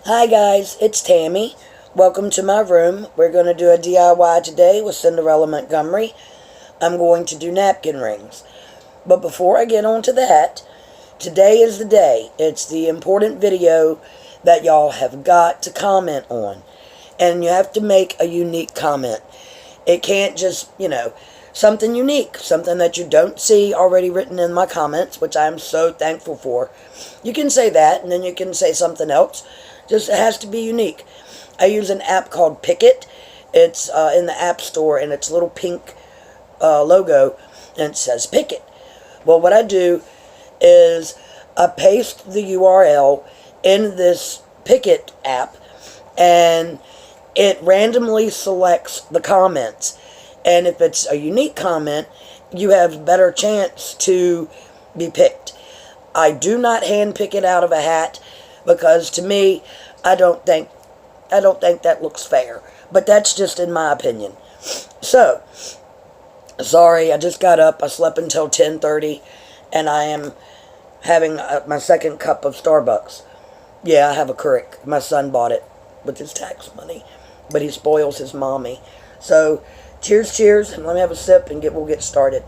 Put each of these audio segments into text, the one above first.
Hi guys, it's Tammy. Welcome to my room. We're going to do a DIY today with Cinderella Montgomery. I'm going to do napkin rings. But before I get on to that, today is the day. It's the important video that y'all have got to comment on. And you have to make a unique comment. It can't just, something unique, something that you don't see already written in my comments, which I'm so thankful for. You can say that, and then you can say something else. Just it has to be unique. I use an app called Picket. It's in the App Store, and it's a little pink logo, and it says Picket. Well, what I do is I paste the URL in this Picket app, and it randomly selects the comments. And if it's a unique comment, you have a better chance to be picked. I do not hand pick it out of a hat because to me, I don't think that looks fair. But that's just in my opinion. So, sorry, I just got up. I slept until 10:30, and I am having my second cup of Starbucks. Yeah, I have a Keurig. My son bought it with his tax money, but he spoils his mommy. So, cheers, and let me have a sip and we'll get started.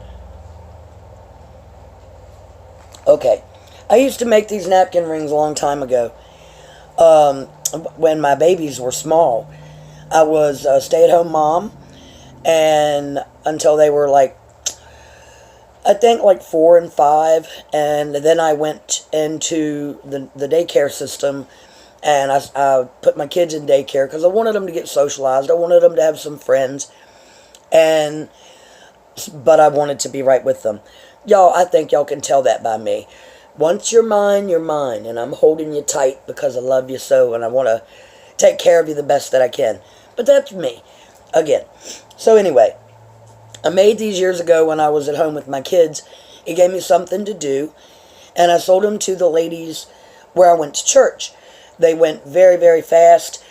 Okay, I used to make these napkin rings a long time ago. When my babies were small, I was a stay-at-home mom, and until they were I think 4 and 5, and then I went into the daycare system, and I put my kids in daycare because I wanted them to get socialized. I wanted them to have some friends, but I wanted to be right with them. Y'all, I think y'all can tell that by me. Once you're mine, and I'm holding you tight because I love you so, and I want to take care of you the best that I can. But that's me, again. So anyway, I made these years ago when I was at home with my kids. It gave me something to do, and I sold them to the ladies where I went to church. They went very, very fast,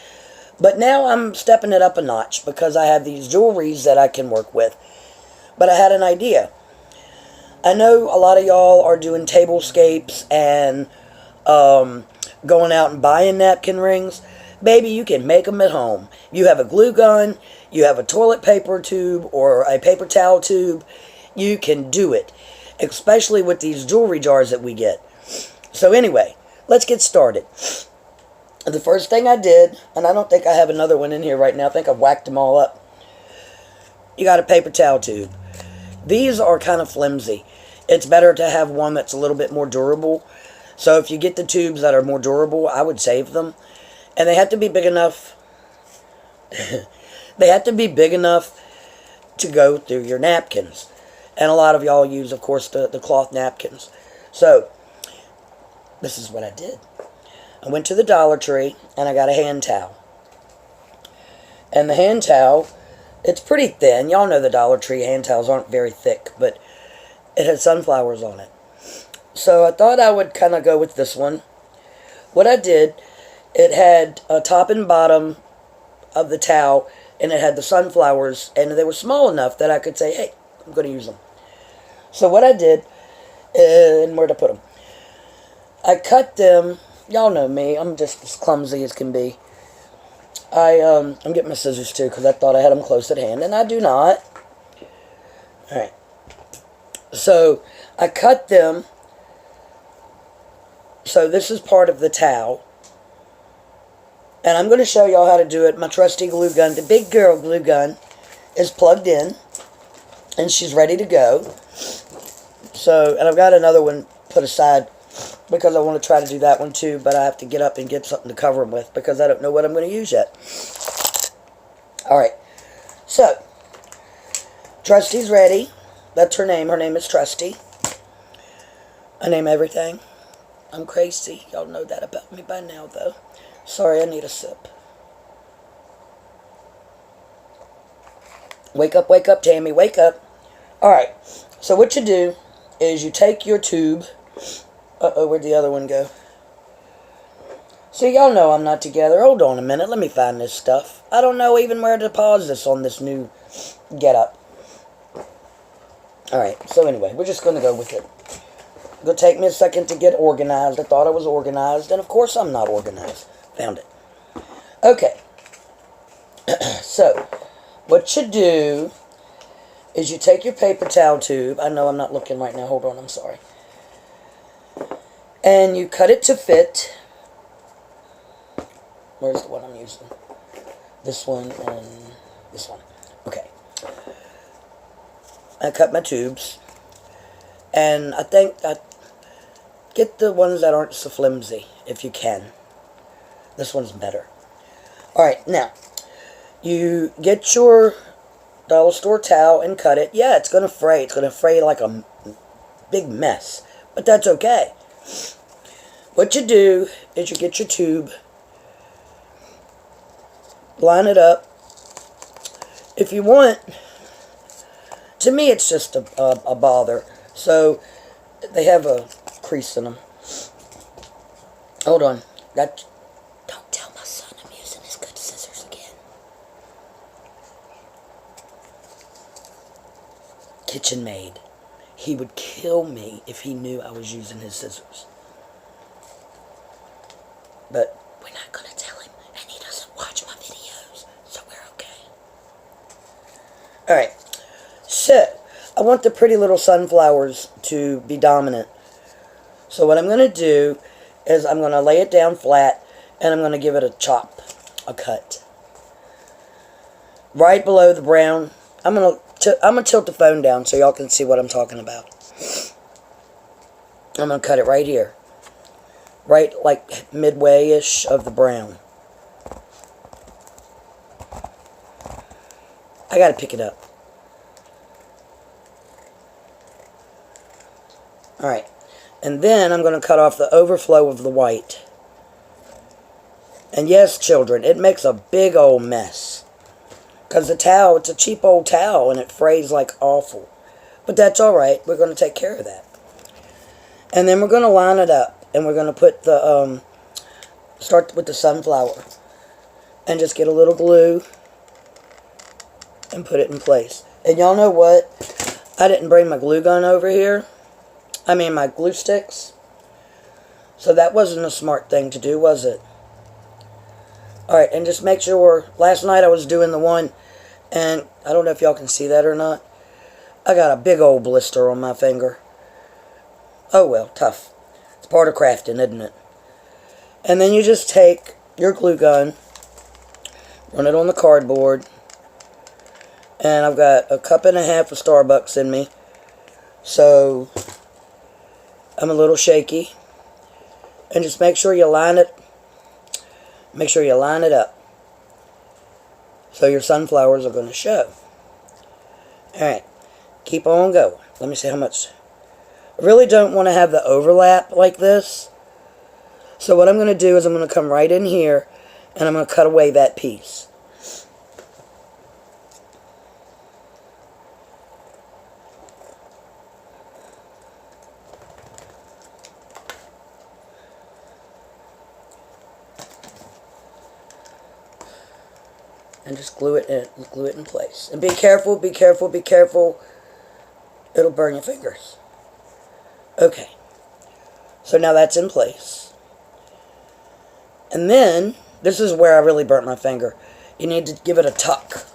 but now I'm stepping it up a notch because I have these jewelries that I can work with. But I had an idea. I know a lot of y'all are doing tablescapes and going out and buying napkin rings. Baby, you can make them at home. You have a glue gun, you have a toilet paper tube or a paper towel tube. You can do it, especially with these jewelry jars that we get. So anyway, let's get started. The first thing I did, and I don't think I have another one in here right now. I think I've whacked them all up. You got a paper towel tube. These are kind of flimsy. It's better to have one that's a little bit more durable. So if you get the tubes that are more durable, I would save them. And they have to be big enough. They have to be big enough to go through your napkins. And a lot of y'all use, of course, the cloth napkins. So, this is what I did. I went to the Dollar Tree, and I got a hand towel. And the hand towel, it's pretty thin. Y'all know the Dollar Tree hand towels aren't very thick, but it had sunflowers on it. So I thought I would kind of go with this one. What I did, it had a top and bottom of the towel, and it had the sunflowers, and they were small enough that I could say, hey, I'm going to use them. So what I did, and where to put them? I cut them. Y'all know me. I'm just as clumsy as can be. I'm getting my scissors too because I thought I had them close at hand, and I do not. Alright. So, I cut them. So, this is part of the towel. And I'm going to show y'all how to do it. My trusty glue gun, the big girl glue gun, is plugged in. And she's ready to go. So, and I've got another one put aside because I want to try to do that one too, but I have to get up and get something to cover them with because I don't know what I'm going to use yet. Alright, so, Trusty's ready. That's her name. Her name is Trusty. I name everything. I'm crazy. Y'all know that about me by now, though. Sorry, I need a sip. Wake up, Tammy, wake up. Alright, so what you do is you take your tube. Uh-oh, where'd the other one go? See, y'all know I'm not together. Hold on a minute. Let me find this stuff. I don't know even where to pause this on this new get-up. Alright, so anyway, we're just going to go with it. It'll take me a second to get organized. I thought I was organized, and of course I'm not organized. Found it. Okay. So, what you do is you take your paper towel tube. I know I'm not looking right now. Hold on, I'm sorry. And you cut it to fit. Where's the one I'm using? This one and this one. Okay. I cut my tubes. And I think I get the ones that aren't so flimsy, if you can. This one's better. Alright, now, you get your dollar store towel and cut it. Yeah, it's going to fray. It's going to fray like a big mess. But that's okay. What you do is you get your tube, line it up. If you want, to me it's just a bother. So, they have a crease in them. Hold on. Don't tell my son I'm using his good scissors again. Kitchen maid. He would kill me if he knew I was using his scissors. But we're not going to tell him, and he doesn't watch my videos, so we're okay. Alright, so I want the pretty little sunflowers to be dominant. So what I'm going to do is I'm going to lay it down flat, and I'm going to give it a chop, a cut. Right below the brown. I'm going to tilt the phone down so y'all can see what I'm talking about. I'm going to cut it right here. Right, like midway-ish of the brown. I got to pick it up. Alright. And then I'm going to cut off the overflow of the white. And yes, children, it makes a big old mess. Because the towel, it's a cheap old towel, and it frays like awful. But that's alright. We're going to take care of that. And then we're going to line it up. And we're going to put the, start with the sunflower. And just get a little glue. And put it in place. And y'all know what? I didn't bring my glue gun over here. I mean my glue sticks. So that wasn't a smart thing to do, was it? Alright, and just make sure, last night I was doing the one, and I don't know if y'all can see that or not. I got a big old blister on my finger. Oh well, tough. It's part of crafting, isn't it? And then you just take your glue gun, run it on the cardboard, and I've got a cup and a half of Starbucks in me, so I'm a little shaky. And just make sure you line it. Make sure you line it up. So your sunflowers are going to show. Alright. Keep on going. Let me see how much. I really don't want to have the overlap like this. So what I'm going to do is I'm going to come right in here. And I'm going to cut away that piece. And just glue it in place. And be careful, be careful, be careful. It'll burn your fingers. Okay. So now that's in place. And then, this is where I really burnt my finger. You need to give it a tuck.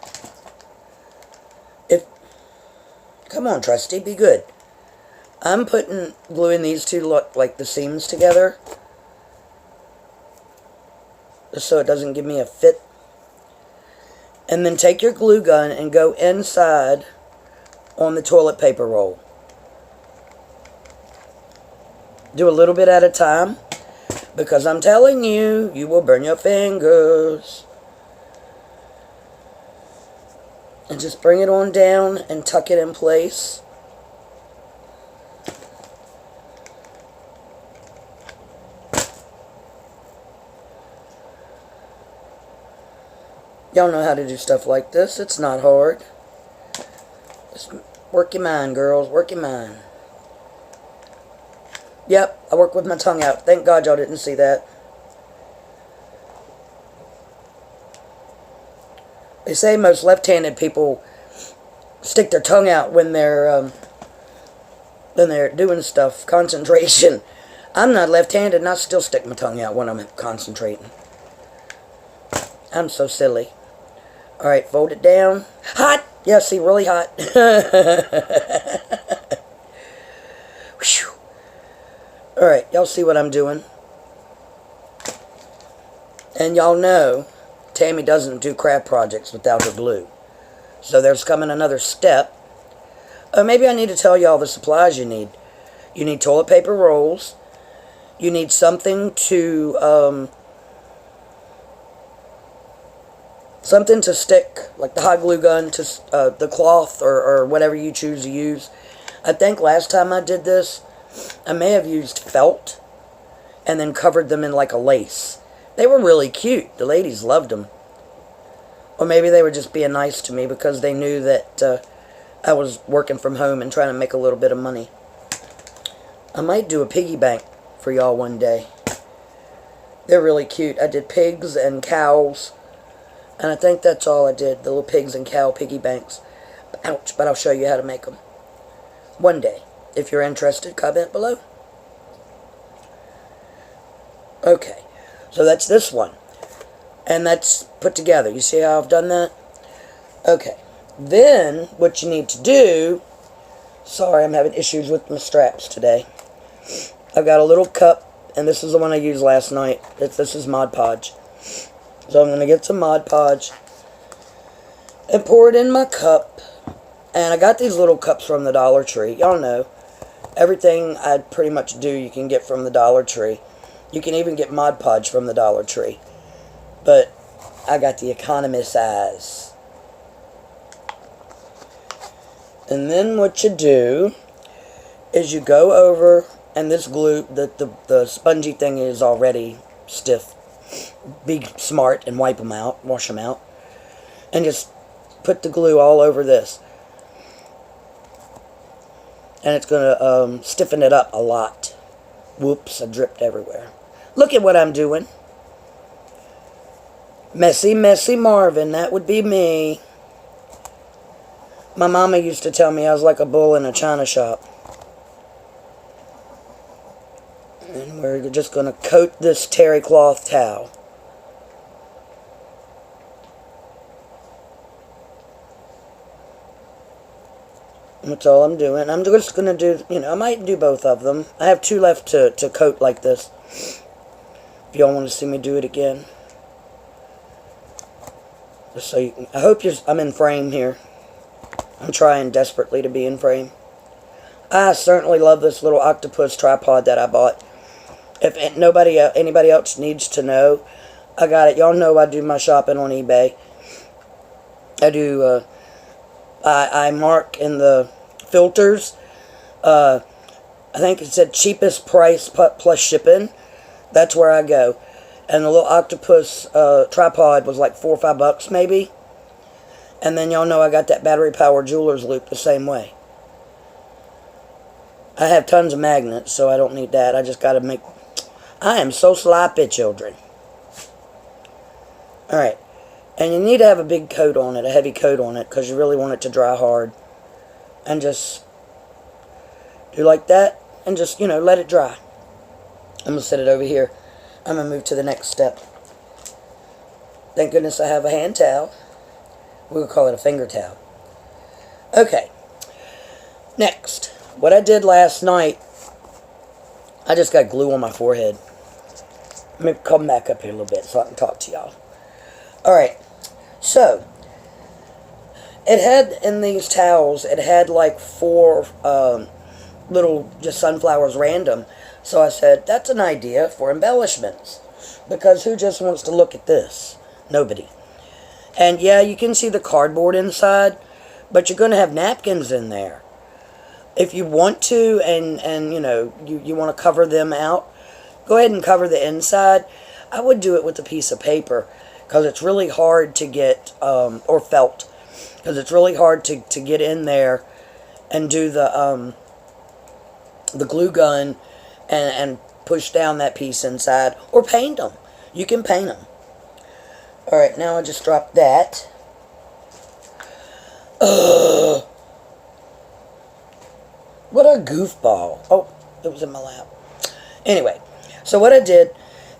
Come on, Trusty, be good. I'm gluing these two, look, like the seams together. Just so it doesn't give me a fit. And then take your glue gun and go inside on the toilet paper roll. Do a little bit at a time, because I'm telling you, you will burn your fingers. And just bring it on down and tuck it in place. Y'all know how to do stuff like this. It's not hard. Just work your mind, girls. Work your mind. Yep, I work with my tongue out. Thank God y'all didn't see that. They say most left-handed people stick their tongue out when they're doing stuff. Concentration. I'm not left-handed and I still stick my tongue out when I'm concentrating. I'm so silly. Alright, fold it down. Hot! Yeah, see, really hot. Alright, y'all see what I'm doing? And y'all know Tammy doesn't do craft projects without her glue. So there's coming another step. Maybe I need to tell y'all the supplies you need. You need toilet paper rolls. You need something to stick, like the hot glue gun to the cloth or whatever you choose to use. I think last time I did this, I may have used felt and then covered them in like a lace. They were really cute. The ladies loved them. Or maybe they were just being nice to me because they knew that I was working from home and trying to make a little bit of money. I might do a piggy bank for y'all one day. They're really cute. I did pigs and cows. And I think that's all I did. The little pigs and cow piggy banks. Ouch, but I'll show you how to make them. One day. If you're interested, comment below. Okay. So that's this one. And that's put together. You see how I've done that? Okay. Then, what you need to do... Sorry, I'm having issues with my straps today. I've got a little cup, and this is the one I used last night. This is Mod Podge. So I'm going to get some Mod Podge and pour it in my cup. And I got these little cups from the Dollar Tree. Y'all know, everything I pretty much do you can get from the Dollar Tree. You can even get Mod Podge from the Dollar Tree. But I got the economy size. And then what you do is you go over, and this glue, the spongy thing is already stiff. Be smart and wipe them out, wash them out. And just put the glue all over this. And it's going to stiffen it up a lot. Whoops, I dripped everywhere. Look at what I'm doing. Messy, messy Marvin, that would be me. My mama used to tell me I was like a bull in a china shop. And we're just going to coat this terry cloth towel. That's all I'm doing. I'm just going to do, I might do both of them. I have two left to coat like this. If y'all want to see me do it again. Just so you can, I hope I'm in frame here. I'm trying desperately to be in frame. I certainly love this little octopus tripod that I bought. If anybody else needs to know, I got it. Y'all know I do my shopping on eBay. I do, I mark in the filters. I think it said cheapest price plus shipping. That's where I go. And the little octopus tripod was like $4 or $5 maybe. And then y'all know I got that battery powered jeweler's loop the same way. I have tons of magnets, so I don't need that. I just got to make... I am so sloppy, children. Alright. And you need to have a big coat on it, a heavy coat on it, because you really want it to dry hard. And just do like that, and just, let it dry. I'm going to set it over here. I'm going to move to the next step. Thank goodness I have a hand towel. We'll call it a finger towel. Okay. Next. What I did last night, I just got glue on my forehead. Let me come back up here a little bit so I can talk to y'all. Alright. So, it had, in these towels, it had like 4 little just sunflowers random. So I said, that's an idea for embellishments. Because who just wants to look at this? Nobody. And yeah, you can see the cardboard inside, but you're going to have napkins in there. If you want to, and you want to cover them out, go ahead and cover the inside. I would do it with a piece of paper, because it's really hard to get, or felt, because it's really hard to get in there and do the glue gun and push down that piece inside, or paint them. You can paint them. Alright, now I just dropped that. Ugh. What a goofball. Oh, it was in my lap. Anyway, so what I did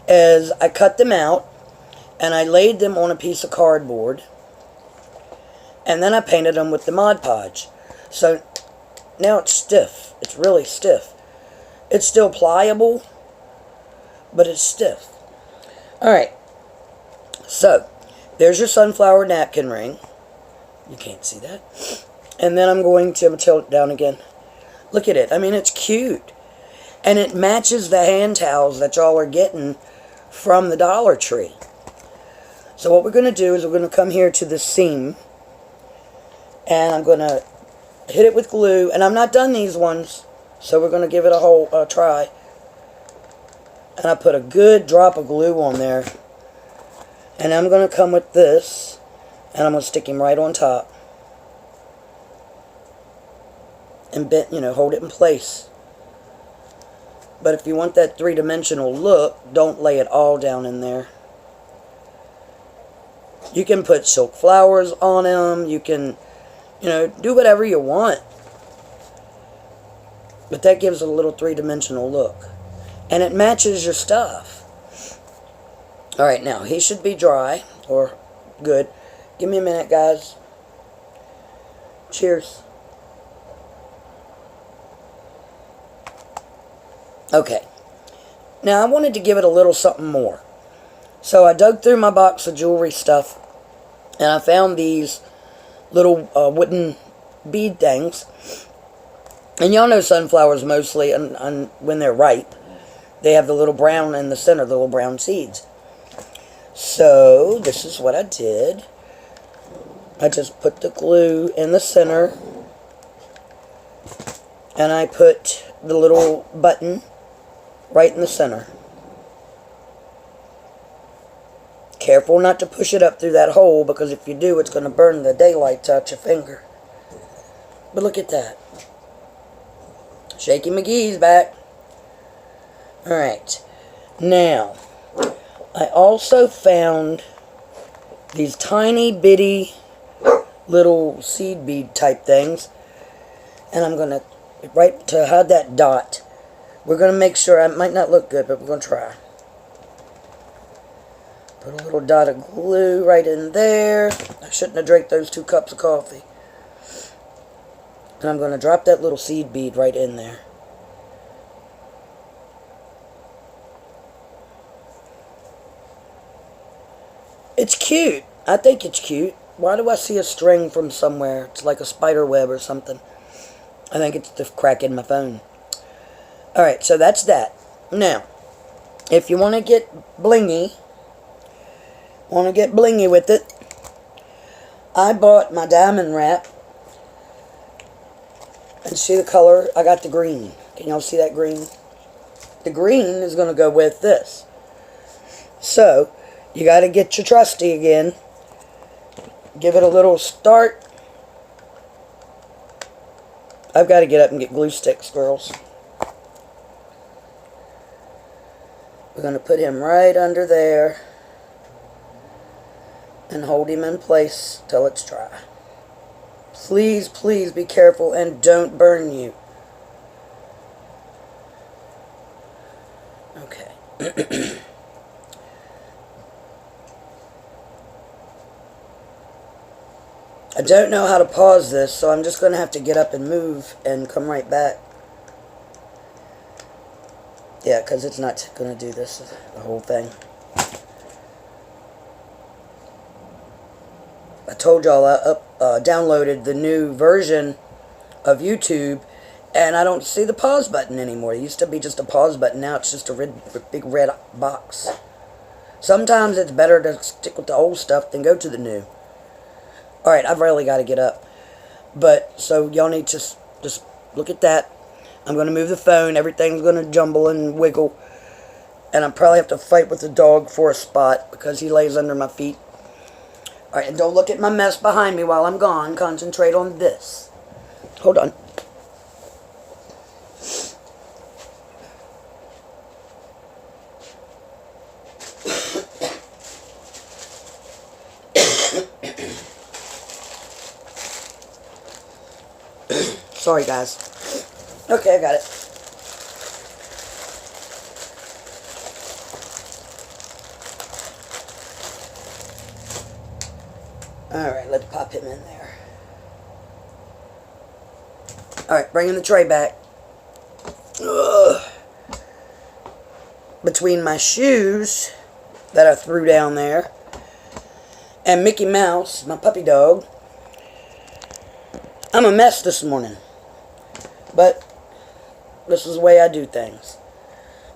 is I cut them out, And I laid them on a piece of cardboard. And then I painted them with the Mod Podge. So now it's stiff. It's really stiff. It's still pliable, but it's stiff. Alright. So, there's your sunflower napkin ring. You can't see that. And then I'm going to tilt it down again. Look at it. I mean, it's cute. And it matches the hand towels that y'all are getting from the Dollar Tree. So what we're going to do is we're going to come here to the seam. And I'm going to hit it with glue. And I'm not done these ones. So we're going to give it a whole try. And I put a good drop of glue on there. And I'm going to come with this. And I'm going to stick him right on top. And bend, hold it in place. But if you want that three-dimensional look, don't lay it all down in there. You can put silk flowers on them. You can, do whatever you want. But that gives it a little three-dimensional look. And it matches your stuff. Alright, now, he should be dry. Or good. Give me a minute, guys. Cheers. Okay. Now, I wanted to give it a little something more. So, I dug through my box of jewelry stuff. And I found these little wooden bead things. And y'all know sunflowers mostly, and when they're ripe, they have the little brown in the center, the little brown seeds. So, this is what I did. I just put the glue in the center. And I put the little button right in the center. Careful not to push it up through that hole, because if you do, it's going to burn the daylights out your finger. But look at that. Shaky McGee's back. Alright. Now, I also found these tiny bitty little seed bead type things. And I'm going to, right to hide that dot, we're going to make sure, it might not look good, but we're going to try. Put a little dot of glue right in there. I shouldn't have drank those 2 cups of coffee. And I'm going to drop that little seed bead right in there. It's cute. I think it's cute. Why do I see a string from somewhere? It's like a spider web or something. I think it's the crack in my phone. Alright, so that's that. Now, if you want to get blingy with it, I bought my diamond wrap. And see the color? I got the green. Can y'all see that green? The green is going to go with this. So, you got to get your trusty again. Give it a little start. I've got to get up and get glue sticks, girls. We're going to put him right under there. And hold him in place till it's dry. Please, please be careful and don't burn you. Okay. I don't know how to pause this, so I'm just going to have to get up and move and come right back. Yeah, because it's not going to do this, the whole thing. I told y'all I downloaded the new version of YouTube, and I don't see the pause button anymore. It used to be just a pause button. Now it's just a big red box. Sometimes it's better to stick with the old stuff than go to the new. Alright, I've really got to get up. But, so y'all need to just look at that. I'm going to move the phone. Everything's going to jumble and wiggle. And I probably have to fight with the dog for a spot because he lays under my feet. Alright, and don't look at my mess behind me while I'm gone. Concentrate on this. Hold on. Sorry, guys. Okay, I got it. Alright, let's pop him in there. Alright, bringing the tray back. Ugh. Between my shoes that I threw down there and Mickey Mouse, my puppy dog, I'm a mess this morning. But this is the way I do things.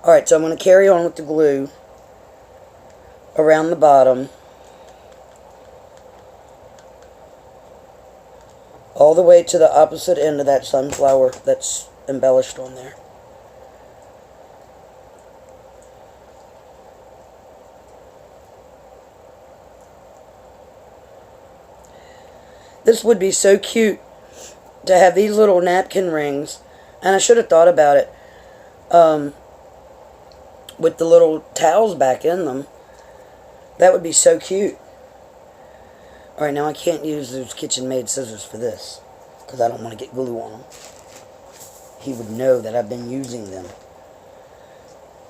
Alright, so I'm going to carry on with the glue around the bottom. All the way to the opposite end of that sunflower that's embellished on there. This would be so cute to have these little napkin rings, and I should have thought about it, with the little towels back in them. That would be so cute. Alright, now I can't use those kitchen-made scissors for this, because I don't want to get glue on them. He would know that I've been using them.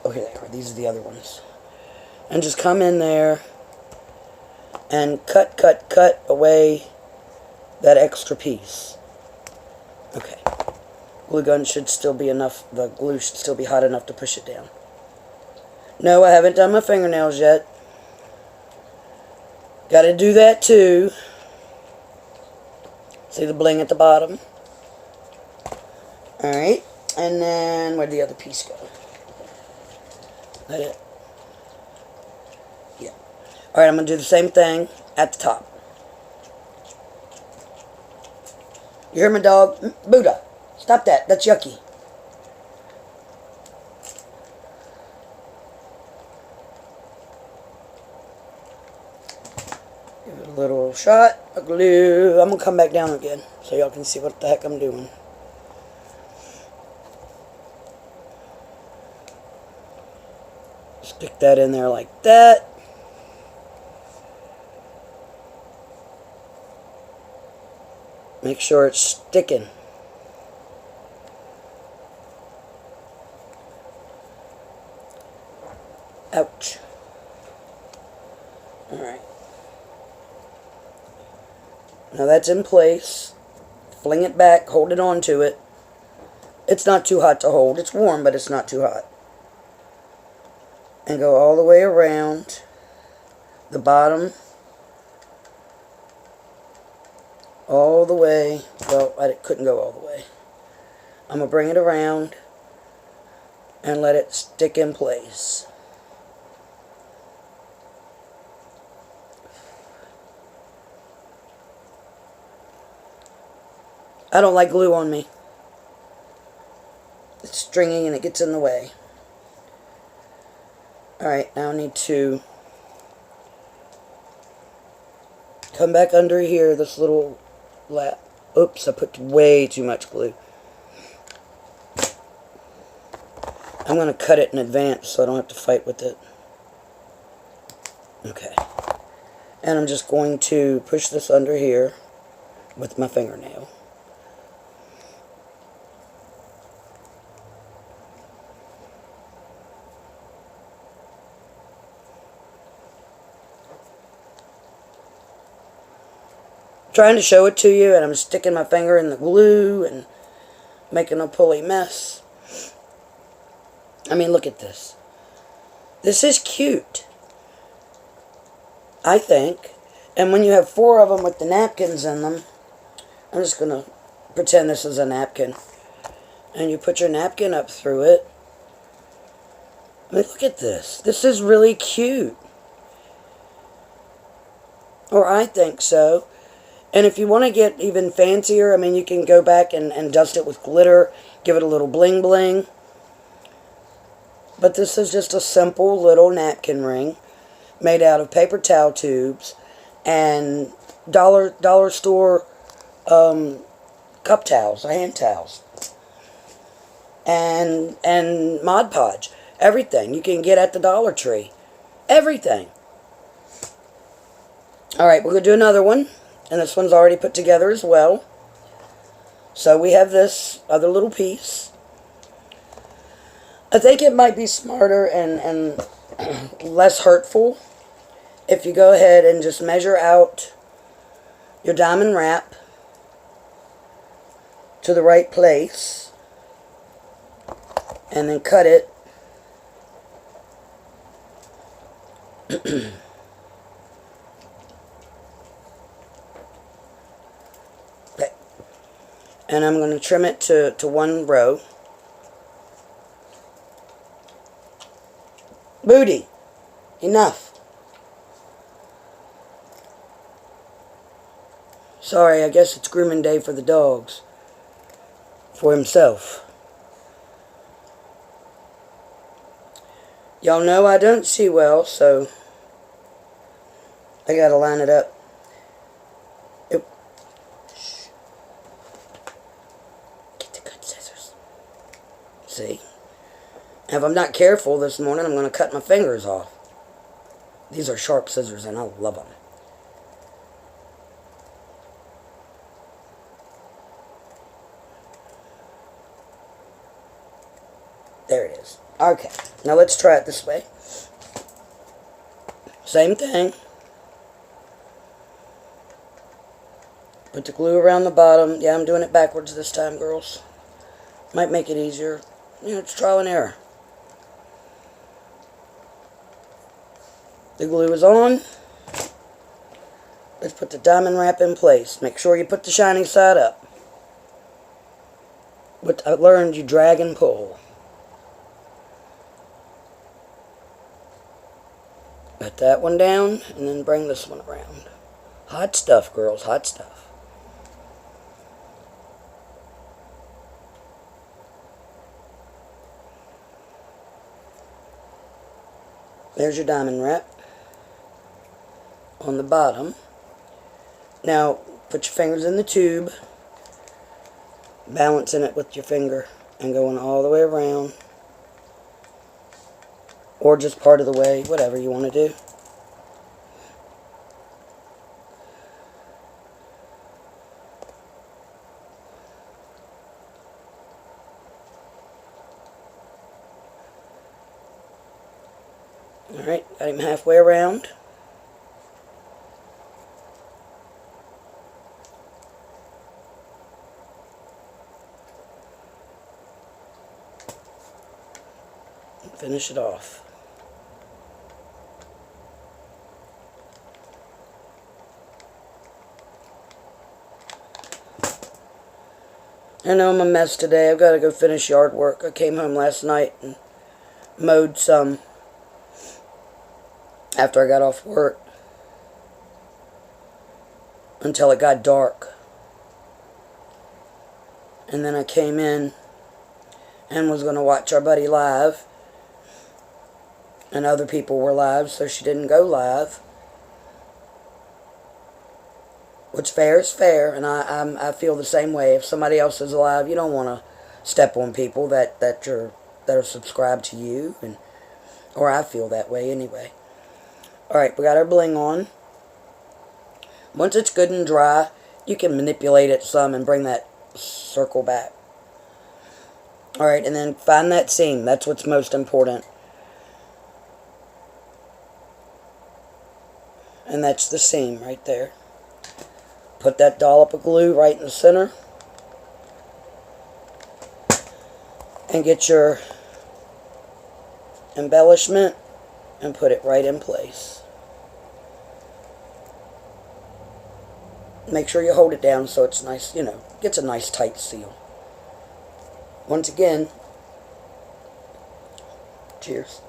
Okay, there are. These are the other ones. And just come in there and cut away that extra piece. Okay. Glue gun should still be enough. The glue should still be hot enough to push it down. No, I haven't done my fingernails yet. Gotta do that too. See the bling at the bottom? Alright. And then, where'd the other piece go? That it? Yeah. Alright, I'm gonna do the same thing at the top. You hear my dog? Buddha, stop that. That's yucky. Give it a little shot of glue. I'm going to come back down again so y'all can see what the heck I'm doing. Stick that in there like that. Make sure it's sticking. Ouch. Alright. Now that's in place. Fling it back, hold it onto it. It's not too hot to hold. It's warm, but it's not too hot. And go all the way around the bottom. All the way. Well, I couldn't go all the way. I'm going to bring it around and let it stick in place. I don't like glue on me. It's stringy and it gets in the way. Alright, now I need to come back under here, this little lap. Oops, I put way too much glue. I'm going to cut it in advance so I don't have to fight with it. Okay. And I'm just going to push this under here with my fingernail. Trying to show it to you, and I'm sticking my finger in the glue and making a pulley mess. I mean, look at this. This is cute, I think. And when you have 4 of them with the napkins in them, I'm just going to pretend this is a napkin. And you put your napkin up through it. I mean, look at this. This is really cute. Or I think so. And if you want to get even fancier, I mean, you can go back and dust it with glitter, give it a little bling bling. But this is just a simple little napkin ring made out of paper towel tubes and dollar store cup towels, hand towels, and Mod Podge. Everything you can get at the Dollar Tree. Everything. All right, we're going to do another one. And this one's already put together as well. So we have this other little piece. I think it might be smarter and less hurtful if you go ahead and just measure out your diamond wrap to the right place, and then cut it okay. And I'm going to trim it to one row. Booty, enough. Sorry, I guess it's grooming day for the dogs. For himself. Y'all know I don't see well, so I gotta line it up. Shh. Get the good scissors. See? Now, if I'm not careful this morning, I'm going to cut my fingers off. These are sharp scissors, and I love them. There it is. Okay, now let's try it this way. Same thing. Put the glue around the bottom. Yeah, I'm doing it backwards this time, girls. Might make it easier. You know, it's trial and error. The glue is on. Let's put the diamond wrap in place. Make sure you put the shiny side up. What I learned, you drag and pull. Let that one down, and then bring this one around. Hot stuff, girls, hot stuff. There's your diamond wrap on the bottom. Now, put your fingers in the tube, balancing it with your finger, and going all the way around. Or just part of the way, whatever you want to do. Alright, got him halfway around. Finish it off. I know I'm a mess today. I've got to go finish yard work. I came home last night and mowed some after I got off work until it got dark. And then I came in and was going to watch our buddy live. And other people were live, so she didn't go live. Which fair is fair, and I feel the same way. If somebody else is alive, you don't want to step on people that are subscribed to you, or I feel that way anyway. All right, we got our bling on. Once it's good and dry, you can manipulate it some and bring that circle back. All right, and then find that seam. That's what's most important. And that's the seam right there. Put that dollop of glue right in the center. And get your embellishment and put it right in place. Make sure you hold it down so it's nice, gets a nice tight seal. Once again, cheers.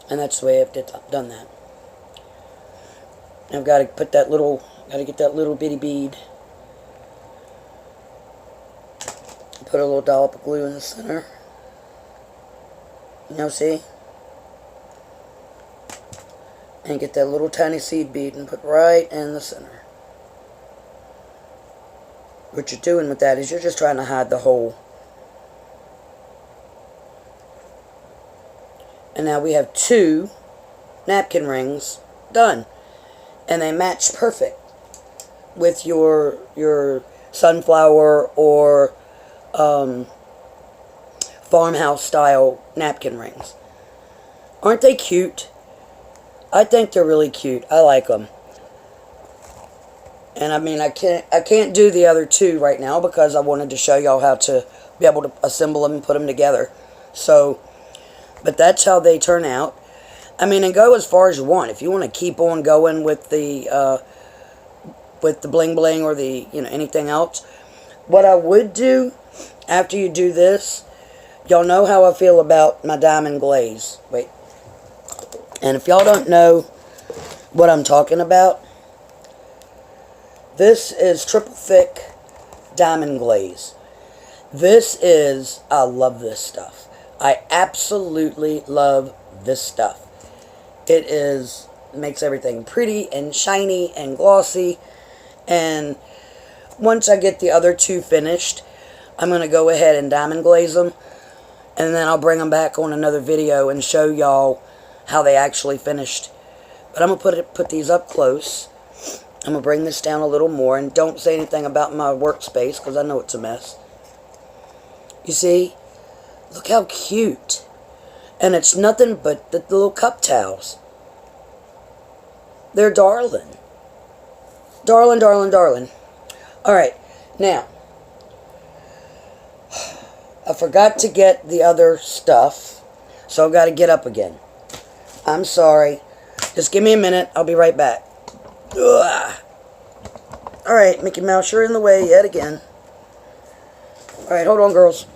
And that's the way I've done that. I've got to put that little, get that little bitty bead. Put a little dollop of glue in the center. See? And get that little tiny seed bead and put right in the center. What you're doing with that is you're just trying to hide the hole. And now we have 2 napkin rings done. And they match perfect with your sunflower or farmhouse style napkin rings. Aren't they cute? I think they're really cute. I like them. And I mean, I can't do the other two right now because I wanted to show y'all how to be able to assemble them and put them together. So, but that's how they turn out. I mean, and go as far as you want. If you want to keep on going with the bling bling or the, you know, anything else. What I would do after you do this, y'all know how I feel about my diamond glaze. Wait. And if y'all don't know what I'm talking about, this is triple thick diamond glaze. I love this stuff. I absolutely love this stuff. Makes everything pretty and shiny and glossy. And once I get the other two finished, I'm going to go ahead and diamond glaze them. And then I'll bring them back on another video and show y'all how they actually finished. But I'm going to put these up close. I'm going to bring this down a little more. And don't say anything about my workspace because I know it's a mess. You see? Look how cute. And it's nothing but the little cup towels. They're darling. Darling, darling, darling. Alright, now, I forgot to get the other stuff, so I've got to get up again. I'm sorry. Just give me a minute. I'll be right back. Alright, Mickey Mouse, you're in the way yet again. Alright, hold on, girls.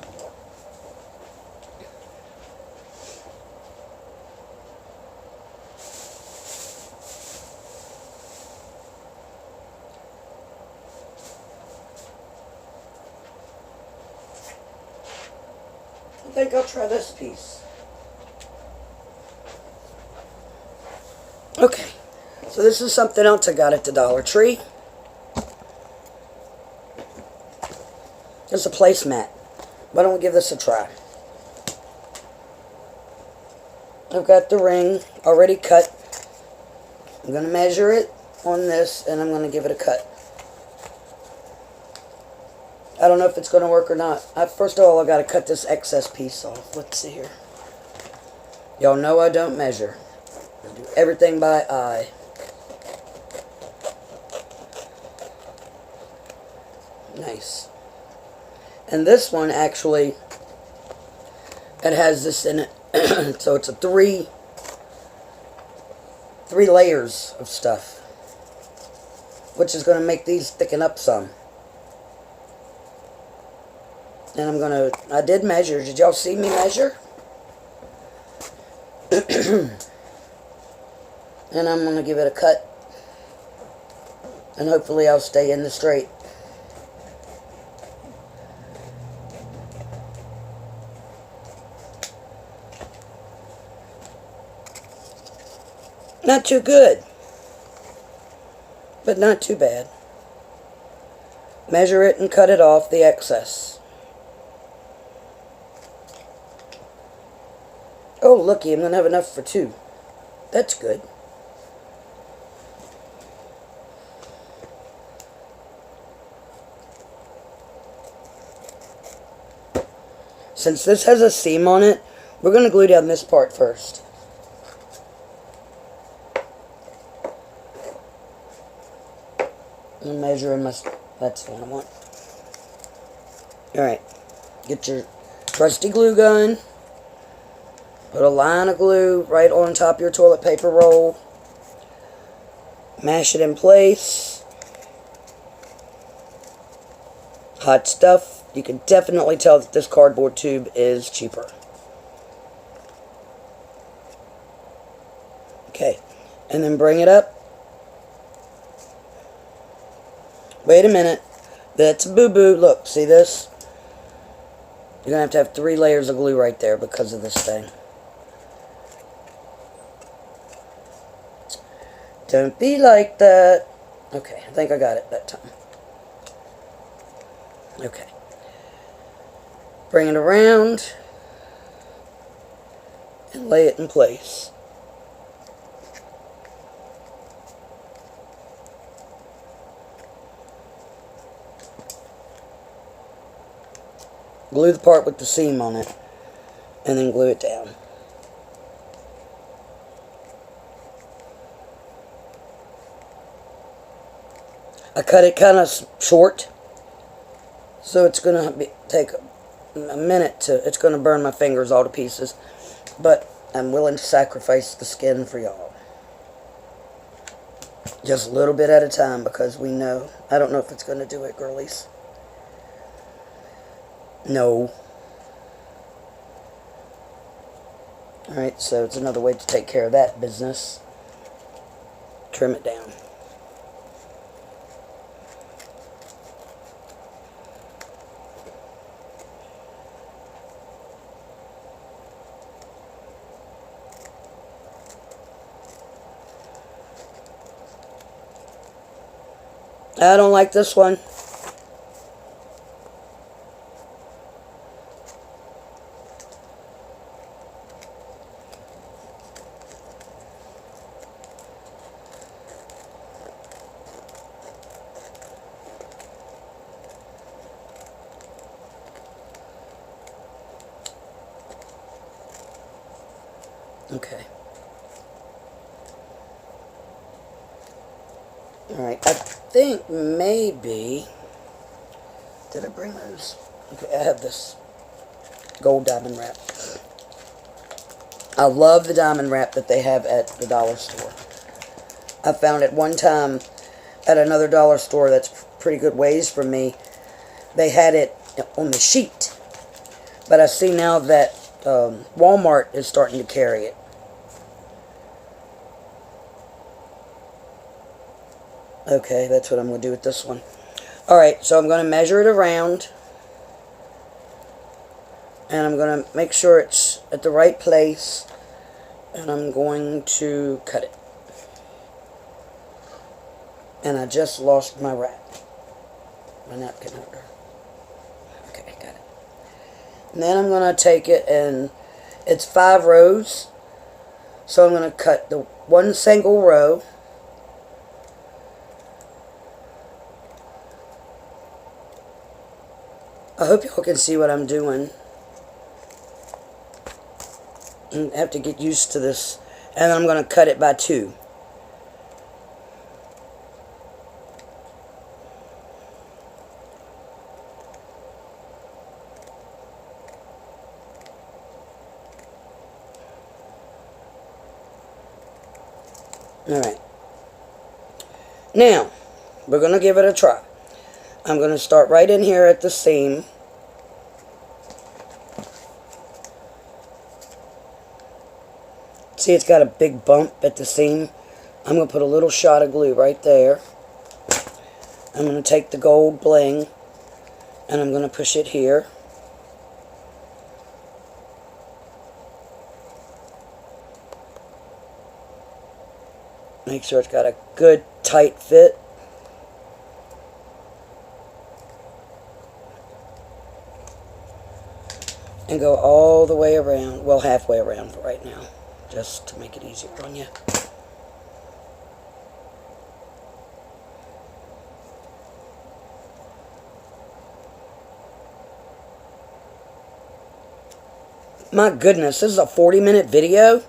I think I'll try this piece. Okay, so this is something else I got at the Dollar Tree. It's a placemat. Why don't we give this a try? I've got the ring already cut. I'm going to measure it on this and I'm going to give it a cut. I don't know if it's going to work or not. First of all, I've got to cut this excess piece off. Let's see here. Y'all know I don't measure. I do everything by eye. Nice. And this one actually, it has this in it. So it's a three layers of stuff, which is going to make these thicken up some. And I did measure. Did y'all see me measure? And I'm going to give it a cut. And hopefully I'll stay in the straight. Not too good. But not too bad. Measure it and cut it off, the excess. Oh, looky, I'm going to have enough for two. That's good. Since this has a seam on it, we're going to glue down this part first. I'm measuring my... That's what I want. Alright. Get your trusty glue gun. Put a line of glue right on top of your toilet paper roll. Mash it in place. Hot stuff. You can definitely tell that this cardboard tube is cheaper. Okay. And then bring it up. Wait a minute. That's a boo-boo. Look, see this? You're going to have 3 layers of glue right there because of this thing. Don't be like that. Okay, I think I got it that time. Okay. Bring it around and lay it in place. Glue the part with the seam on it and then glue it down. I cut it kind of short, so it's going to take a minute it's going to burn my fingers all to pieces. But I'm willing to sacrifice the skin for y'all. Just a little bit at a time, because we know. I don't know if it's going to do it, girlies. No. Alright, so it's another way to take care of that business. Trim it down. I don't like this one. Okay. Alright, I think maybe... Did I bring those? Okay, I have this gold diamond wrap. I love the diamond wrap that they have at the dollar store. I found it one time at another dollar store that's pretty good ways from me. They had it on the sheet. But I see now that Walmart is starting to carry it. Okay, that's what I'm going to do with this one. Alright, so I'm going to measure it around. And I'm going to make sure it's at the right place. And I'm going to cut it. And I just lost my wrap. My napkin holder. Okay, got it. And then I'm going to take it, and it's 5 rows. So I'm going to cut the one single row. I hope y'all can see what I'm doing. I have to get used to this. And I'm going to cut it by 2. Alright. Now, we're going to give it a try. I'm going to start right in here at the seam. See, it's got a big bump at the seam. I'm going to put a little shot of glue right there. I'm going to take the gold bling and I'm going to push it here. Make sure it's got a good tight fit. And go all the way around, well, halfway around for right now, just to make it easier on you. My goodness, this is a 40-minute video.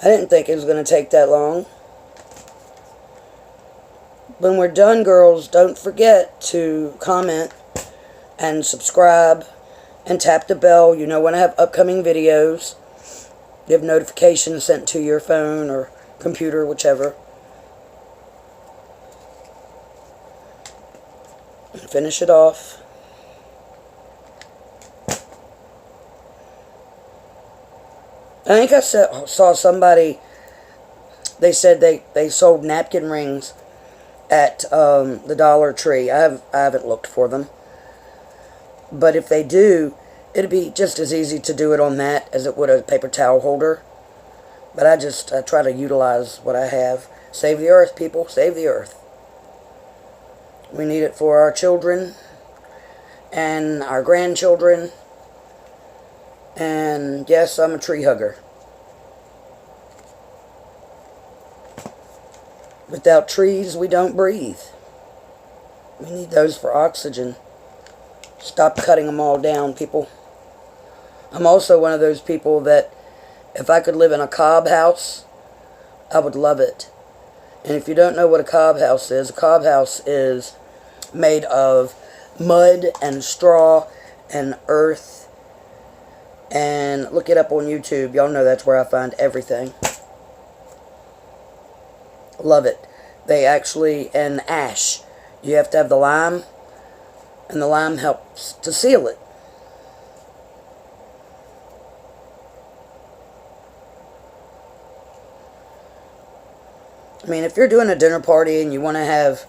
I didn't think it was going to take that long. When we're done, girls, don't forget to comment and subscribe. And tap the bell. You know when I have upcoming videos. You have notifications sent to your phone or computer, whichever. Finish it off. I think I saw somebody, they said they sold napkin rings at the Dollar Tree. I haven't looked for them. But if they do, it'd be just as easy to do it on that as it would a paper towel holder. But I try to utilize what I have. Save the earth, people. Save the earth. We need it for our children and our grandchildren. And yes, I'm a tree hugger. Without trees, we don't breathe. We need those for oxygen. Stop cutting them all down, people. I'm also one of those people that if I could live in a cob house, I would love it. And if you don't know what a cob house is, a cob house is made of mud and straw and earth. And look it up on YouTube. Y'all know that's where I find everything. Love it. They actually, and ash. You have to have the lime, and the lime helps to seal it. I mean, if you're doing a dinner party and you want to have,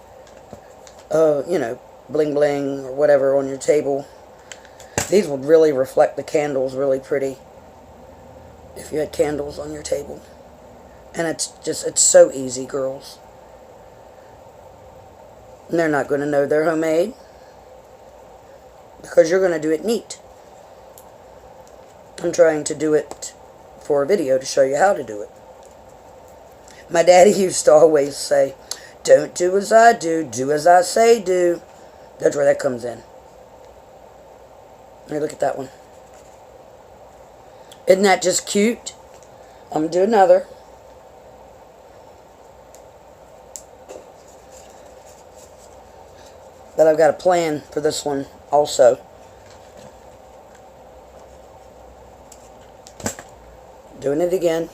you know, bling bling or whatever on your table, these would really reflect the candles really pretty if you had candles on your table. And it's so easy, girls. And they're not going to know they're homemade because you're going to do it neat. I'm trying to do it for a video to show you how to do it. My daddy used to always say, don't do as I do, do as I say do. That's where that comes in. Hey, look at that one. Isn't that just cute? I'm going to do another. But I've got a plan for this one also. Doing it again.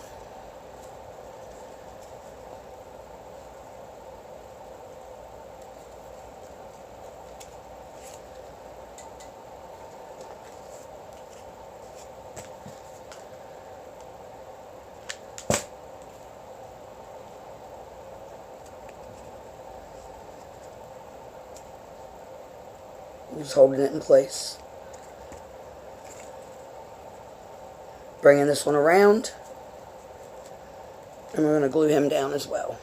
Just holding it in place. Bringing this one around. And we're going to glue him down as well.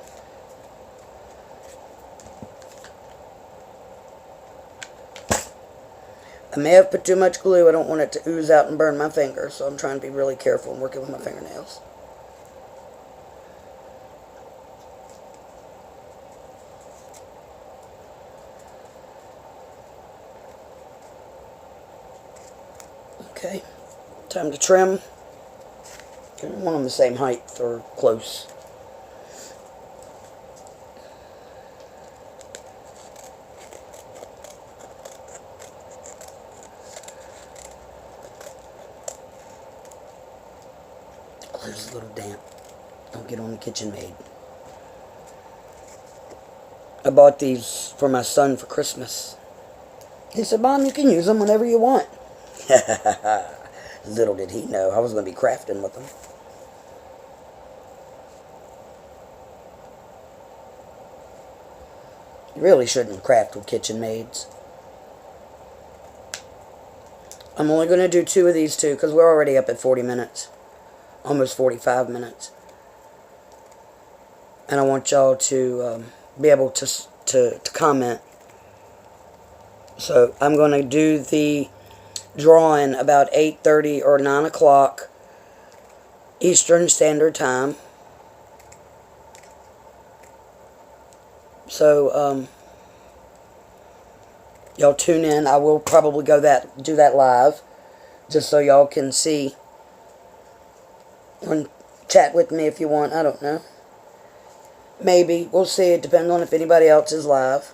I may have put too much glue. I don't want it to ooze out and burn my finger. So I'm trying to be really careful and working with my fingernails. Okay, time to trim. I don't want them the same height or close. Oh, there's a little damp. Don't get on the KitchenAid. I bought these for my son for Christmas. He said, Mom, you can use them whenever you want. Little did he know I was going to be crafting with them. You really shouldn't craft with KitchenAids. I'm only going to do 2 of these 2 because we're already up at 40 minutes. Almost 45 minutes. And I want y'all to be able to comment. So I'm going to do the drawing about 8:30 or 9 o'clock Eastern Standard Time. So y'all tune in. I will probably do that live just so y'all can see and chat with me if you want. I don't know. Maybe. We'll see. It depends on if anybody else is live.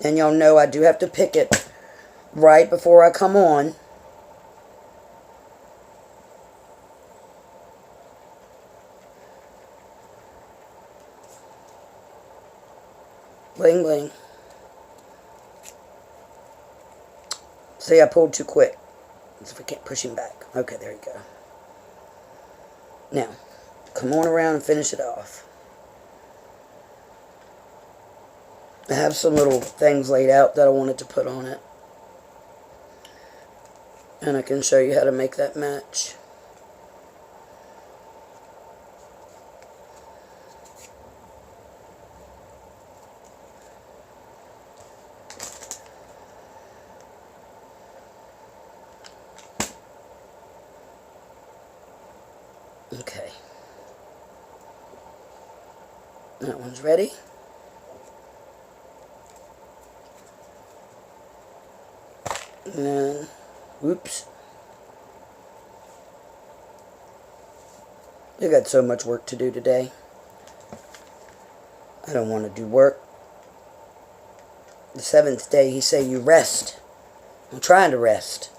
And y'all know I do have to pick it right before I come on. Bling bling. See, I pulled too quick. Let's see if I can't push him back. Okay, there you go. Now, come on around and finish it off. I have some little things laid out that I wanted to put on it. And I can show you how to make that match. Okay. That one's ready. And then, whoops. I got so much work to do today. I don't want to do work. The 7th day, he say you rest. I'm trying to rest.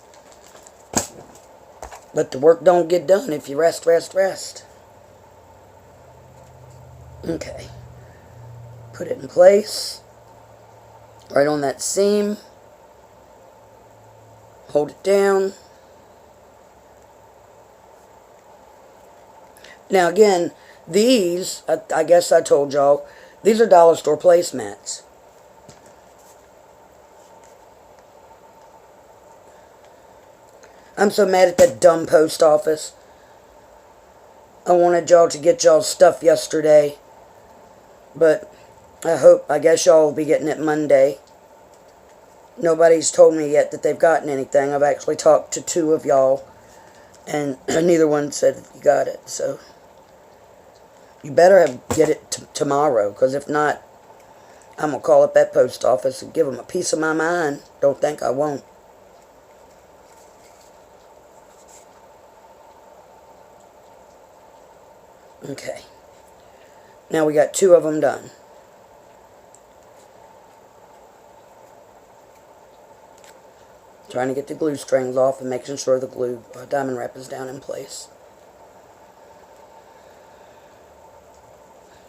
But the work don't get done if you rest. Okay. Put it in place. Right on that seam. Hold it down. Now again, these, I guess I told y'all, these are dollar store placemats. I'm so mad at that dumb post office. I wanted y'all to get y'all's stuff yesterday. But I guess y'all will be getting it Monday. Nobody's told me yet that they've gotten anything. I've actually talked to 2 of y'all. And neither one said you got it. So you better get it tomorrow. Because if not, I'm going to call up that post office and give them a piece of my mind. Don't think I won't. Okay. Now we got 2 of them done. Trying to get the glue strings off and making sure the glue diamond wrap is down in place.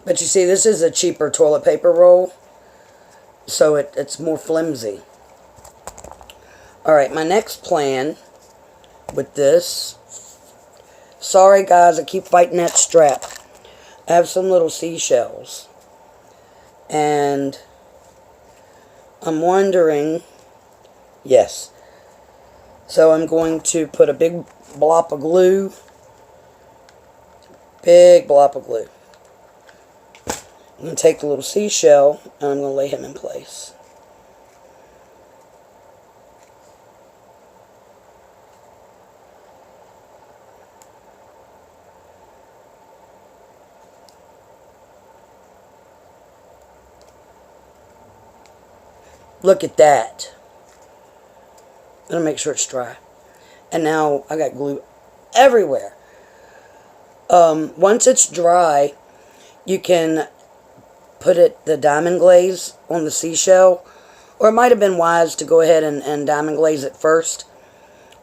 But you see, this is a cheaper toilet paper roll, so it's more flimsy. Alright, my next plan with this, sorry guys, I keep fighting that strap. I have some little seashells, and I'm wondering, yes, so I'm going to put a big blob of glue, I'm going to take the little seashell, and I'm going to lay him in place. Look at that. I'm going to make sure it's dry. And now I got glue everywhere. Once it's dry, you can put the diamond glaze on the seashell. Or it might have been wise to go ahead and diamond glaze it first.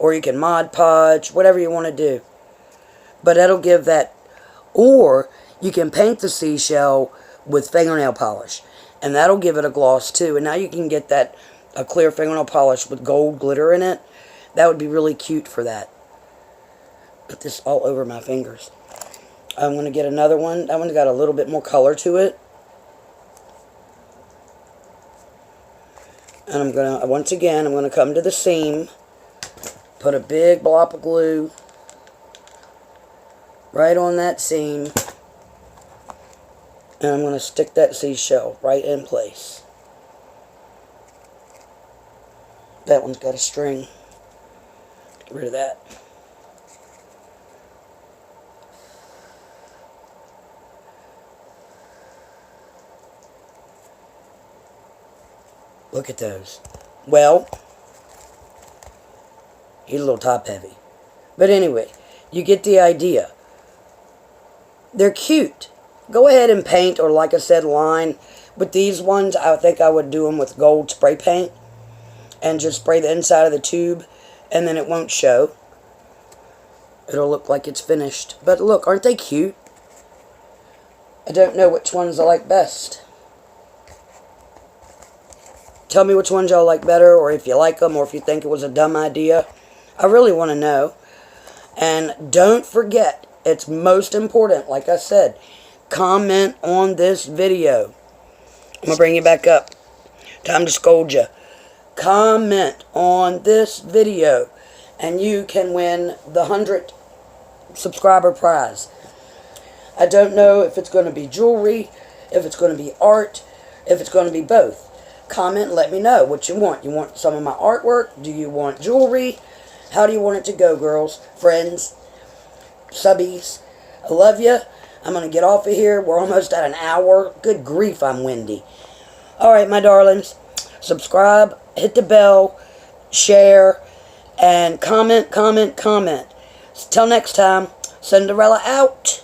Or you can Mod Podge, whatever you want to do. But that'll give that. Or you can paint the seashell with fingernail polish. And that'll give it a gloss too. And now you can get a clear fingernail polish with gold glitter in it. That would be really cute for that. Put this all over my fingers. I'm going to get another one. That one's got a little bit more color to it. And I'm going to, once again, I'm going to come to the seam. Put a big blob of glue right on that seam. And I'm going to stick that seashell right in place. That one's got a string. Get rid of that. Look at those. Well, he's a little top heavy. But anyway, you get the idea. They're cute. Go ahead and paint, or like I said, line. With these ones, I think I would do them with gold spray paint. And just spray the inside of the tube. And then it won't show. It'll look like it's finished. But look, aren't they cute? I don't know which ones I like best. Tell me which ones y'all like better, or if you like them, or if you think it was a dumb idea. I really want to know. And don't forget, it's most important, like I said, comment on this video. I'm going to bring you back up. Time to scold you. Comment on this video, and you can win the 100 subscriber prize. I don't know if it's going to be jewelry, if it's going to be art, if it's going to be both. Comment and let me know what you want. You want some of my artwork? Do you want jewelry? How do you want it to go, girls, friends, subbies? I love you. I'm going to get off of here. We're almost at an hour. Good grief, I'm windy. Alright, my darlings. Subscribe, hit the bell, share, and comment. Till next time, Cinderella out.